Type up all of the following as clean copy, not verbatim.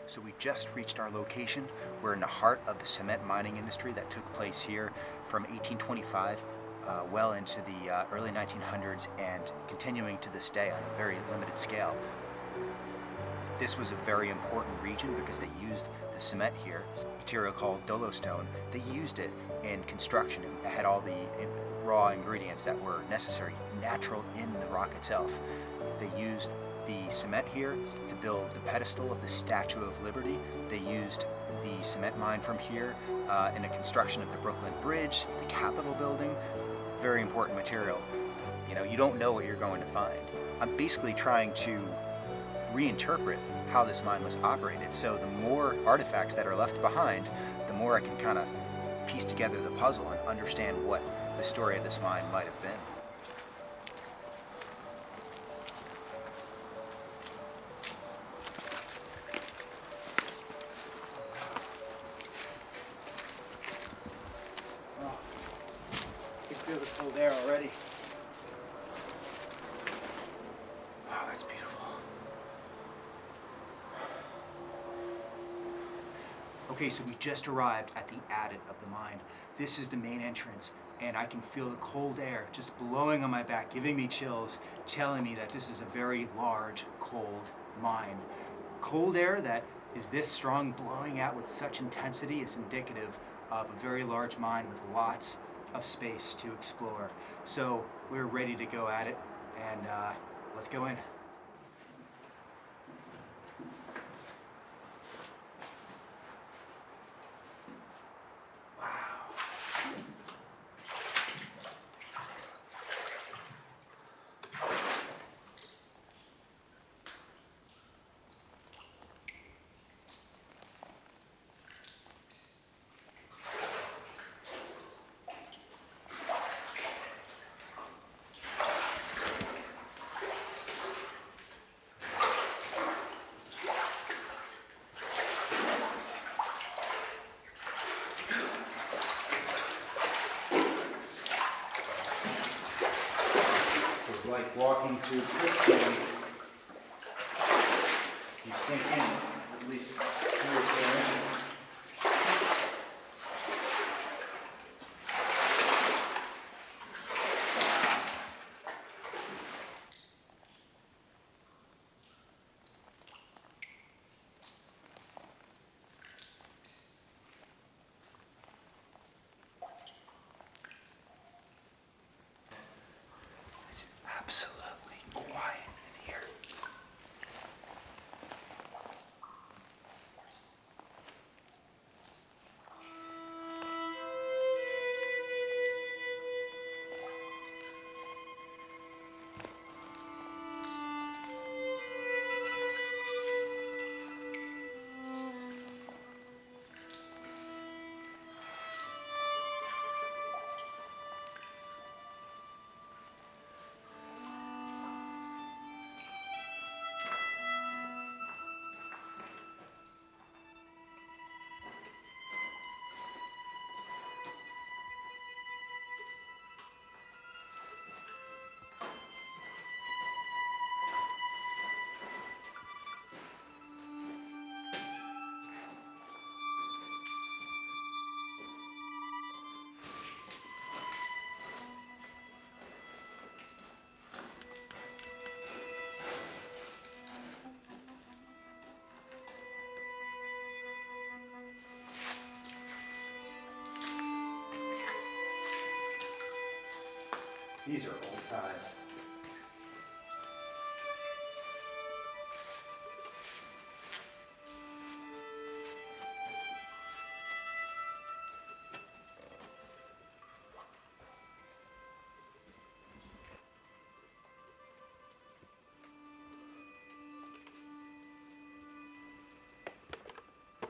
So we just reached our location. We're in the heart of the cement mining industry that took place here from 1825 well into the early 1900s and continuing to this day on a very limited scale. This was a very important region because they used the cement here, a material called dolostone. They used it in construction. It had all the raw ingredients that were necessary, natural in the rock itself. They used the cement here to build the pedestal of the Statue of Liberty. They used the cement mine from here in the construction of the Brooklyn Bridge, the Capitol building. Very important material. You know, you don't know what you're going to find. I'm basically trying to reinterpret how this mine was operated. So the more artifacts that are left behind, the more I can kind of piece together the puzzle and understand what the story of this mine might have been. Oh, you can feel the cold air already. Wow, that's beautiful. Okay, so we just arrived at the adit of the mine. This is the main entrance, and I can feel the cold air just blowing on my back, giving me chills, telling me that this is a very large, cold mine. Cold air that is this strong, blowing out with such intensity is indicative of a very large mine with lots of space to explore. So we're ready to go at it, and let's go in. Like walking through quicksand, you sink in at least 3 or 4 inches. Absolutely quiet in here. These are old ties.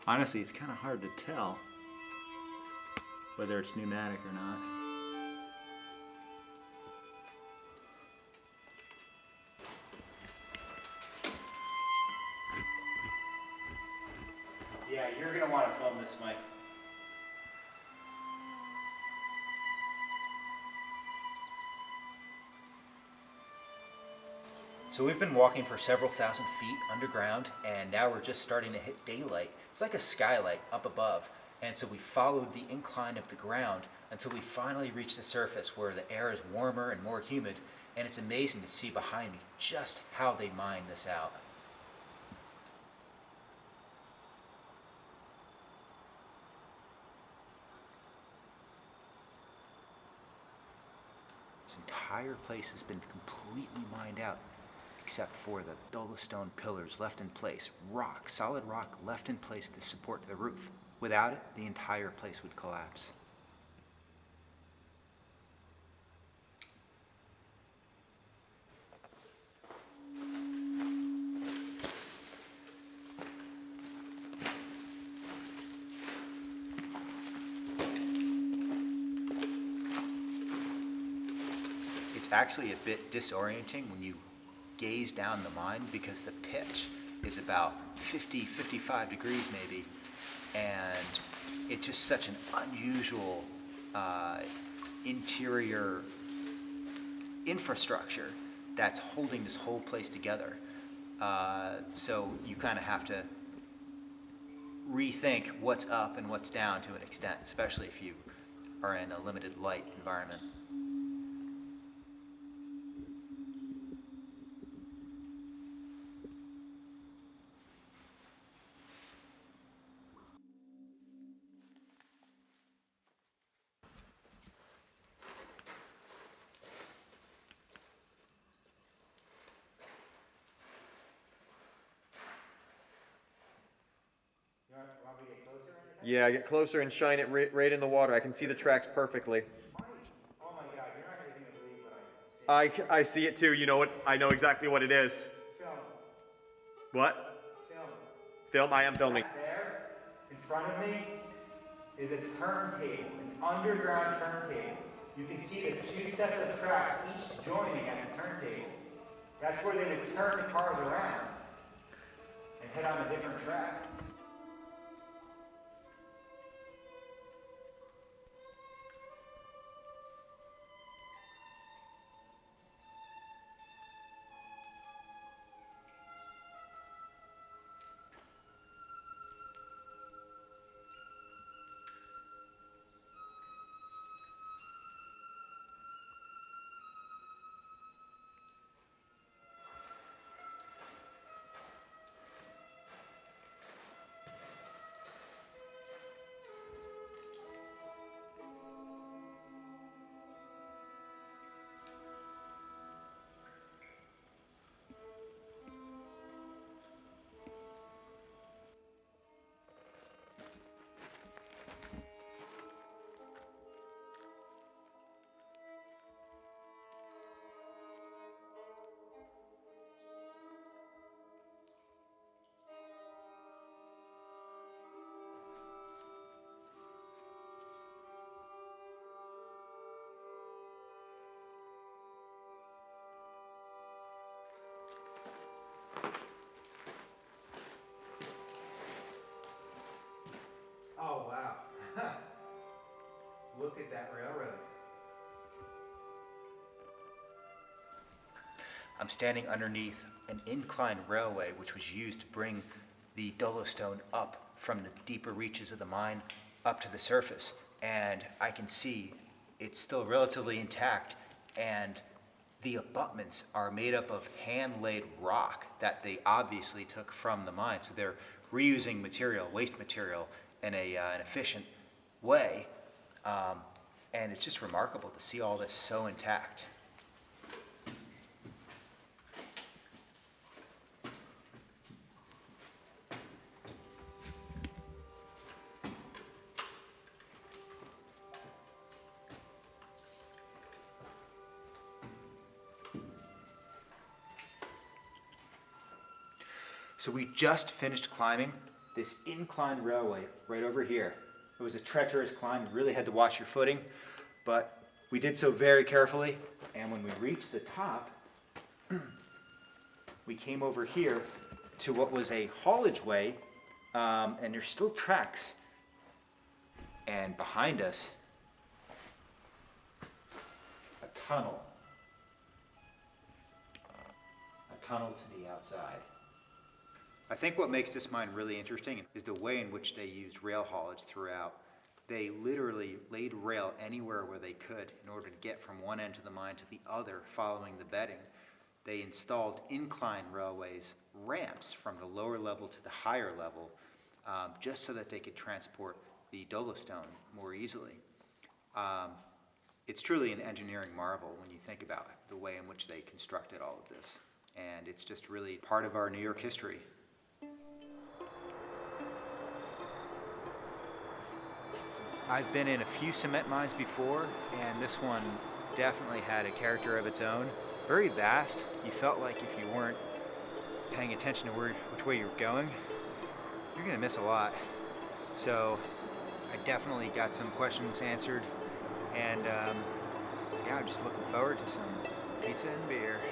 Honestly, it's kind of hard to tell whether it's pneumatic or not. Yeah, you're going to want to film this, Mike. So we've been walking for several thousand feet underground, and now we're just starting to hit daylight. It's like a skylight up above. And so we followed the incline of the ground until we finally reached the surface where the air is warmer and more humid. And it's amazing to see behind me just how they mine this out. This entire place has been completely mined out, except for the dolostone pillars left in place. Rock, solid rock left in place to support the roof. Without it, the entire place would collapse. It's actually a bit disorienting when you gaze down the mine because the pitch is about 55 degrees maybe, and it's just such an unusual interior infrastructure that's holding this whole place together. So you kind of have to rethink what's up and what's down to an extent, especially if you are in a limited light environment. Yeah, get closer and shine it right in the water. I can see the tracks perfectly. Oh my God, you're not even gonna believe what I see it too. You know what? I know exactly what it is. Film. What? Film. Film? I am filming. Back there, in front of me, is a turntable, an underground turntable. You can see the two sets of tracks, each joining at the turntable. That's where they would turn the cars around and head on a different track. Oh, wow. Look at that railroad. I'm standing underneath an incline railway which was used to bring the dolostone up from the deeper reaches of the mine up to the surface. And I can see it's still relatively intact, and the abutments are made up of hand-laid rock that they obviously took from the mine. So they're reusing material, waste material, in an efficient way. And it's just remarkable to see all this so intact. So we just finished climbing this incline railway right over here. It was a treacherous climb. You really had to watch your footing, but we did so very carefully. And when we reached the top, we came over here to what was a haulage way, and there's still tracks. And behind us, a tunnel to the outside. I think what makes this mine really interesting is the way in which they used rail haulage throughout. They literally laid rail anywhere where they could in order to get from one end of the mine to the other following the bedding. They installed incline railways, ramps from the lower level to the higher level, just so that they could transport the dolostone more easily. It's truly an engineering marvel when you think about the way in which they constructed all of this. And it's just really part of our New York history. I've been in a few cement mines before, and this one definitely had a character of its own. Very vast. You felt like if you weren't paying attention to which way you were going, you're gonna miss a lot. So I definitely got some questions answered, and yeah, I'm just looking forward to some pizza and beer.